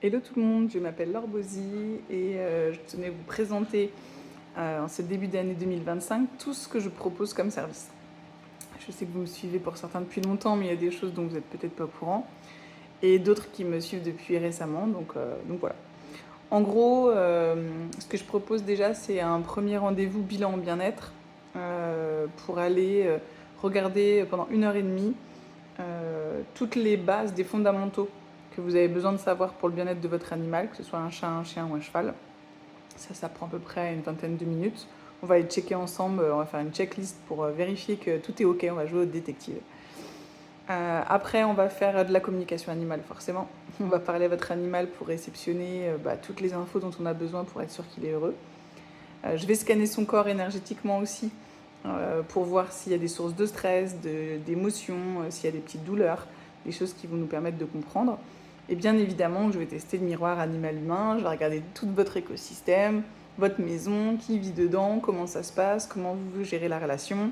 Hello tout le monde, je m'appelle Laure Bozy et je tenais à vous présenter en ce début d'année 2025 tout ce que je propose comme service. Je sais que vous me suivez pour certains depuis longtemps, mais il y a des choses dont vous n'êtes peut-être pas au courant et d'autres qui me suivent depuis récemment, donc voilà. En gros, ce que je propose déjà, c'est un premier rendez-vous bilan bien-être pour aller regarder pendant 1 heure et demie toutes les bases des fondamentaux que vous avez besoin de savoir pour le bien-être de votre animal, que ce soit un chat, un chien ou un cheval. Ça prend à peu près une vingtaine de minutes. On va aller checker ensemble, on va faire une checklist pour vérifier que tout est OK, on va jouer au détective. Après, on va faire de la communication animale, forcément. On va parler à votre animal pour réceptionner toutes les infos dont on a besoin pour être sûr qu'il est heureux. Je vais scanner son corps énergétiquement aussi pour voir s'il y a des sources de stress, d'émotions, s'il y a des petites douleurs, des choses qui vont nous permettre de comprendre. Et bien évidemment, je vais tester le miroir animal-humain, je vais regarder tout votre écosystème, votre maison, qui vit dedans, comment ça se passe, comment vous gérez la relation,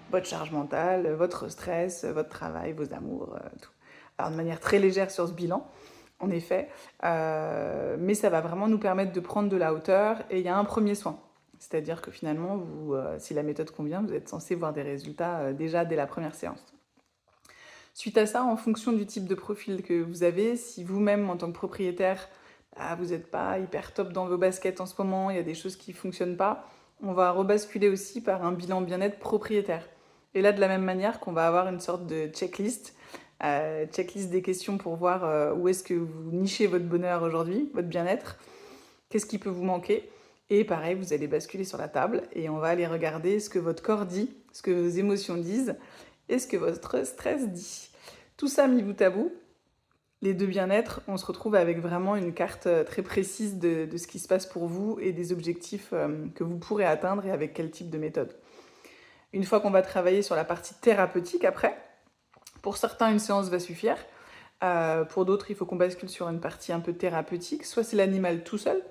votre charge mentale, votre stress, votre travail, vos amours, tout. Alors de manière très légère sur ce bilan, en effet, mais ça va vraiment nous permettre de prendre de la hauteur et il y a un premier soin. C'est-à-dire que finalement, si la méthode convient, vous êtes censé voir des résultats déjà dès la première séance. Suite à ça, en fonction du type de profil que vous avez, si vous-même, en tant que propriétaire, vous n'êtes pas hyper top dans vos baskets en ce moment, il y a des choses qui ne fonctionnent pas, on va rebasculer aussi par un bilan bien-être propriétaire. Et là, de la même manière qu'on va avoir une sorte de checklist, checklist des questions pour voir où est-ce que vous nichez votre bonheur aujourd'hui, votre bien-être, qu'est-ce qui peut vous manquer. Et pareil, vous allez basculer sur la table et on va aller regarder ce que votre corps dit, ce que vos émotions disent et ce que votre stress dit. Tout ça mis bout à bout, les deux bien-être, on se retrouve avec vraiment une carte très précise de ce qui se passe pour vous et des objectifs que vous pourrez atteindre et avec quel type de méthode. Une fois qu'on va travailler sur la partie thérapeutique après, pour certains, une séance va suffire. Pour d'autres, il faut qu'on bascule sur une partie un peu thérapeutique. Soit c'est l'animal tout seul.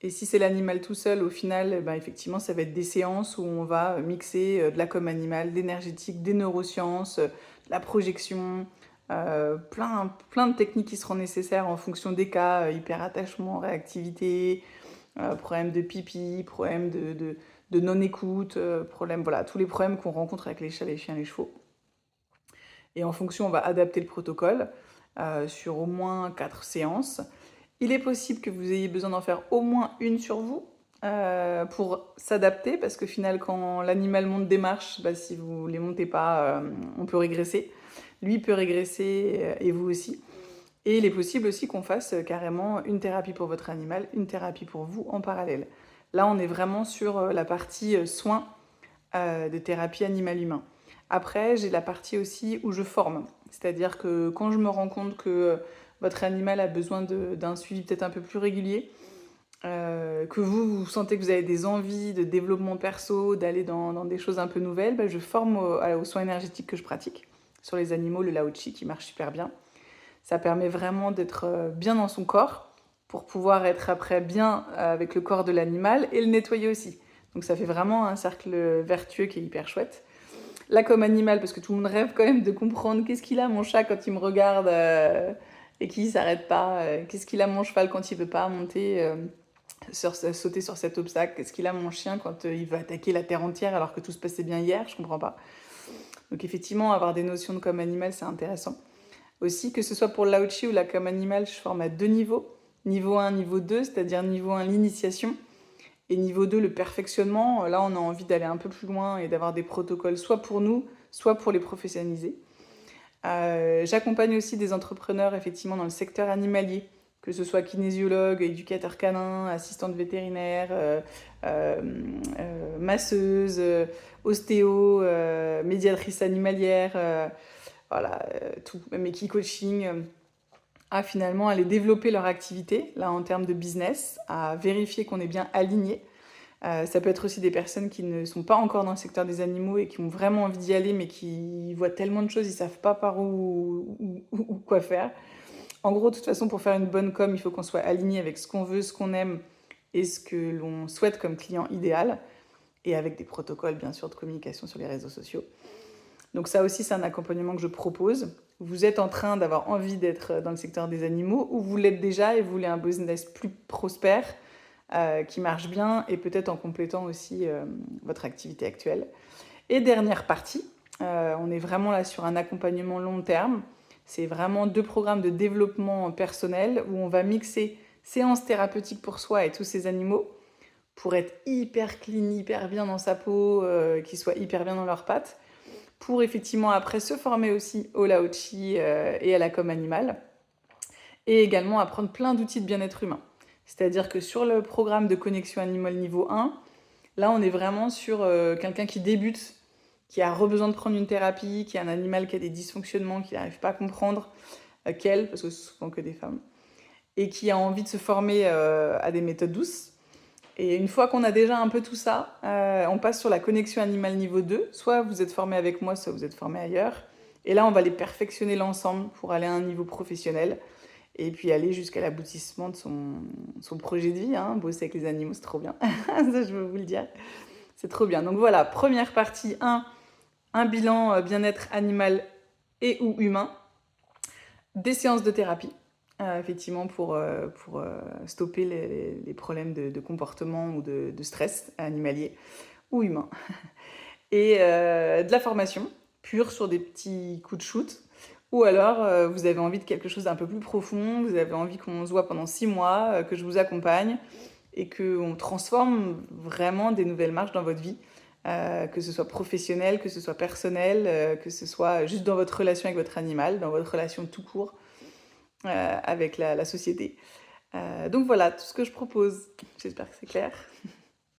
Et si c'est l'animal tout seul, au final, effectivement, ça va être des séances où on va mixer de la com animale, de l'énergétique, des neurosciences, de la projection, plein de techniques qui seront nécessaires en fonction des cas, hyperattachement, réactivité, problème de pipi, problème de non-écoute, voilà, tous les problèmes qu'on rencontre avec les chats, les chiens, les chevaux. Et en fonction, on va adapter le protocole sur au moins 4 séances. Il est possible que vous ayez besoin d'en faire au moins une sur vous pour s'adapter, parce qu'au final, quand l'animal monte des marches, si vous ne les montez pas, on peut régresser. Lui peut régresser et vous aussi. Et il est possible aussi qu'on fasse carrément une thérapie pour votre animal, une thérapie pour vous en parallèle. Là, on est vraiment sur la partie soins de thérapie animal-humain. Après, j'ai la partie aussi où je forme. C'est-à-dire que quand je me rends compte que votre animal a besoin d'un suivi peut-être un peu plus régulier, que vous sentez que vous avez des envies de développement perso, d'aller dans des choses un peu nouvelles, je forme aux soins énergétiques que je pratique sur les animaux, le Lao Chi qui marche super bien. Ça permet vraiment d'être bien dans son corps pour pouvoir être après bien avec le corps de l'animal et le nettoyer aussi. Donc ça fait vraiment un cercle vertueux qui est hyper chouette. Là, comme animal, parce que tout le monde rêve quand même de comprendre qu'est-ce qu'il a mon chat quand il me regarde et qu'il s'arrête pas, qu'est-ce qu'il a mon cheval quand il veut pas monter, sauter sur cet obstacle, qu'est-ce qu'il a mon chien quand il veut attaquer la terre entière alors que tout se passait bien hier, je comprends pas. Donc effectivement, avoir des notions de comme animal, c'est intéressant. Aussi, que ce soit pour Lao Chi ou la com animal, je forme à 2 niveaux. Niveau 1, niveau 2, c'est-à-dire niveau 1, l'initiation, et niveau 2, le perfectionnement. Là, on a envie d'aller un peu plus loin et d'avoir des protocoles soit pour nous, soit pour les professionnaliser. J'accompagne aussi des entrepreneurs, effectivement, dans le secteur animalier, que ce soit kinésiologue, éducateur canin, assistante vétérinaire, masseuse, ostéo, médiatrice animalière, voilà, tout, même équi-coaching, à finalement aller développer leur activité, là en termes de business, à vérifier qu'on est bien aligné. Ça peut être aussi des personnes qui ne sont pas encore dans le secteur des animaux et qui ont vraiment envie d'y aller, mais qui voient tellement de choses, ils ne savent pas par où quoi faire. En gros, de toute façon, pour faire une bonne com, il faut qu'on soit aligné avec ce qu'on veut, ce qu'on aime et ce que l'on souhaite comme client idéal, et avec des protocoles, bien sûr, de communication sur les réseaux sociaux. Donc ça aussi, c'est un accompagnement que je propose. vous êtes en train d'avoir envie d'être dans le secteur des animaux ou vous l'êtes déjà et vous voulez un business plus prospère, qui marche bien et peut-être en complétant aussi votre activité actuelle. Et dernière partie, on est vraiment là sur un accompagnement long terme. C'est vraiment 2 programmes de développement personnel où on va mixer séances thérapeutiques pour soi et tous ces animaux pour être hyper clean, hyper bien dans sa peau, qu'ils soient hyper bien dans leurs pattes, pour effectivement après se former aussi au Lao-Chi et à la com animale, et également apprendre plein d'outils de bien-être humain. C'est-à-dire que sur le programme de connexion animale niveau 1, là on est vraiment sur quelqu'un qui débute, qui a besoin de prendre une thérapie, qui a un animal qui a des dysfonctionnements, qui n'arrive pas à comprendre, qu'elle, parce que c'est souvent que des femmes, et qui a envie de se former à des méthodes douces. Et une fois qu'on a déjà un peu tout ça, on passe sur la connexion animale niveau 2. Soit vous êtes formé avec moi, soit vous êtes formé ailleurs. Et là, on va les perfectionner l'ensemble pour aller à un niveau professionnel. Et puis aller jusqu'à l'aboutissement de son projet de vie. Hein. Bosser avec les animaux, c'est trop bien. Ça, je veux vous le dire. C'est trop bien. Donc voilà, première partie 1, un bilan bien-être animal et ou humain. Des séances de thérapie. Effectivement pour stopper les problèmes de comportement ou de stress animalier ou humain. Et de la formation pure sur des petits coups de shoot. Ou alors vous avez envie de quelque chose d'un peu plus profond, vous avez envie qu'on se voit pendant 6 mois, que je vous accompagne et qu'on transforme vraiment des nouvelles marches dans votre vie. Que ce soit professionnel, que ce soit personnel, que ce soit juste dans votre relation avec votre animal, dans votre relation tout court avec la société. Donc voilà, tout ce que je propose. J'espère que c'est clair.